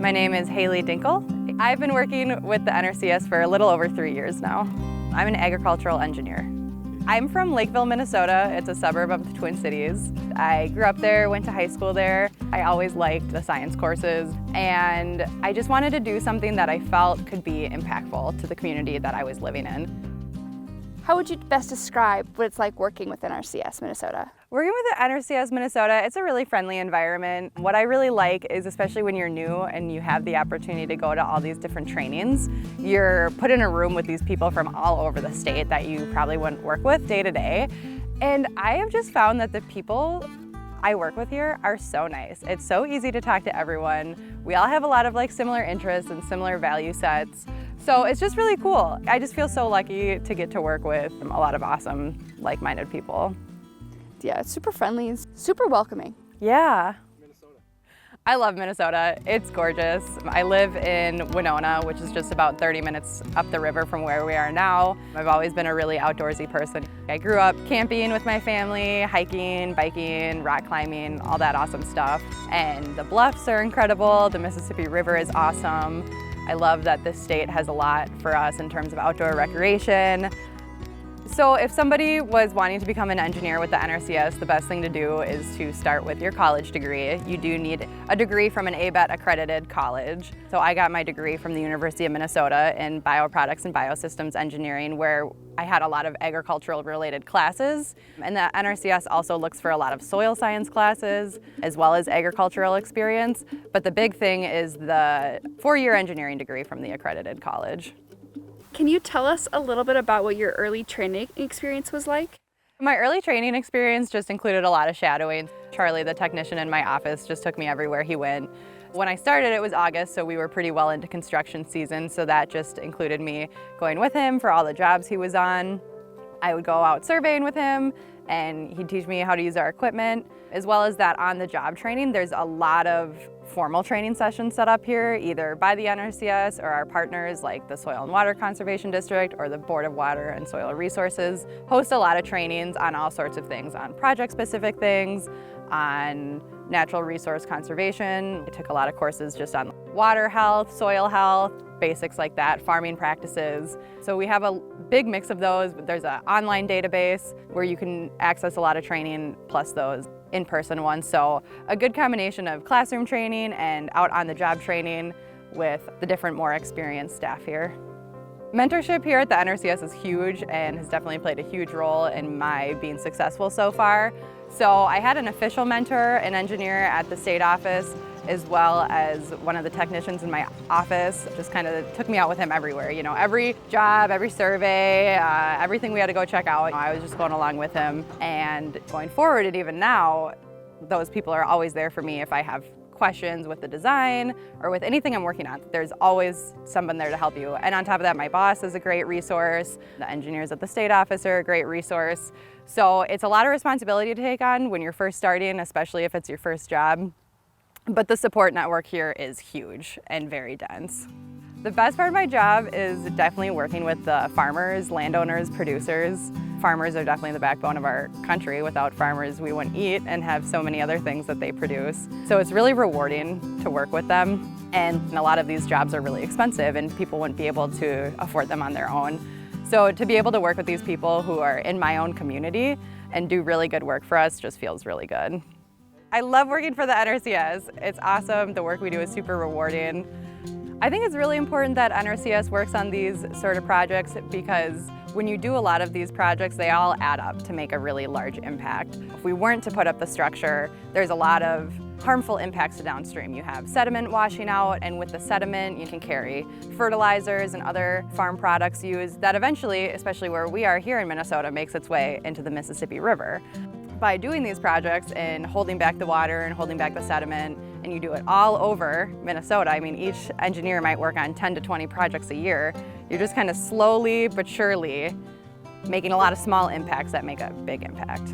My name is Dinkel. I've been working with the NRCS for a little over 3 years now. I'm an agricultural engineer. I'm from Lakeville, Minnesota. It's a suburb of the Twin Cities. I grew up there, went to high school there. I always liked the science courses, and I just wanted to do something that I felt could be impactful to the community that I was living in. How would you best describe what it's like working with NRCS Minnesota? Working with the NRCS Minnesota, it's a really friendly environment. What I really like is, especially when you're new and you have the opportunity to go to all these different trainings, you're put in a room with these people from all over the state that you probably wouldn't work with day to day. And I have just found that the people I work with here are so nice. It's so easy to talk to everyone. We all have a lot of similar interests and similar value sets. So it's just really cool. I just feel so lucky to get to work with a lot of awesome, like-minded people. Yeah, it's super friendly and super welcoming. Yeah. I love Minnesota. It's gorgeous. I live in Winona, which is just about 30 minutes up the river from where we are now. I've always been a really outdoorsy person. I grew up camping with my family, hiking, biking, rock climbing, all that awesome stuff. And the bluffs are incredible. The Mississippi River is awesome. I love that this state has a lot for us in terms of outdoor recreation. So if somebody was wanting to become an engineer with the NRCS, the best thing to do is to start with your college degree. You do need a degree from an ABET accredited college. So I got my degree from the University of Minnesota in bioproducts and biosystems engineering, where I had a lot of agricultural related classes. And the NRCS also looks for a lot of soil science classes as well as agricultural experience. But the big thing is the 4-year engineering degree from the accredited college. Can you tell us a little bit about what your early training experience was like? My early training experience just included a lot of shadowing. Charlie, the technician in my office, just took me everywhere he went. When I started, it was August, so we were pretty well into construction season, so that just included me going with him for all the jobs he was on. I would go out surveying with him, and he'd teach me how to use our equipment. As well as that on-the-job training, there's a lot of formal training sessions set up here, either by the NRCS or our partners like the Soil and Water Conservation District or the Board of Water and Soil Resources. Host a lot of trainings on all sorts of things, on project-specific things, on natural resource conservation. I took a lot of courses just on water health, soil health, basics like that, farming practices. So we have a big mix of those. There's an online database where you can access a lot of training plus those in-person ones. So a good combination of classroom training and out on the job training with the different, more experienced staff here. Mentorship here at the NRCS is huge and has definitely played a huge role in my being successful so far. So I had an official mentor, an engineer at the state office, as well as one of the technicians in my office. Just kind of took me out with him everywhere. You know, every job, every survey, everything we had to go check out, I was just going along with him. And going forward, and even now, those people are always there for me if I have questions with the design or with anything I'm working on. There's always someone there to help you. And on top of that, my boss is a great resource. The engineers at the state office are a great resource. So it's a lot of responsibility to take on when you're first starting, especially if it's your first job. But the support network here is huge and very dense. The best part of my job is definitely working with the farmers, landowners, producers. Farmers are definitely the backbone of our country. Without farmers, we wouldn't eat and have so many other things that they produce. So it's really rewarding to work with them. And a lot of these jobs are really expensive and people wouldn't be able to afford them on their own. So to be able to work with these people who are in my own community and do really good work for us just feels really good. I love working for the NRCS. It's awesome. The work we do is super rewarding. I think it's really important that NRCS works on these sort of projects because when you do a lot of these projects, they all add up to make a really large impact. If we weren't to put up the structure, there's a lot of harmful impacts to downstream. You have sediment washing out, and with the sediment, you can carry fertilizers and other farm products used that eventually, especially where we are here in Minnesota, makes its way into the Mississippi River. By doing these projects and holding back the water and holding back the sediment, and you do it all over Minnesota, I mean, each engineer might work on 10 to 20 projects a year, you're just kind of slowly but surely making a lot of small impacts that make a big impact.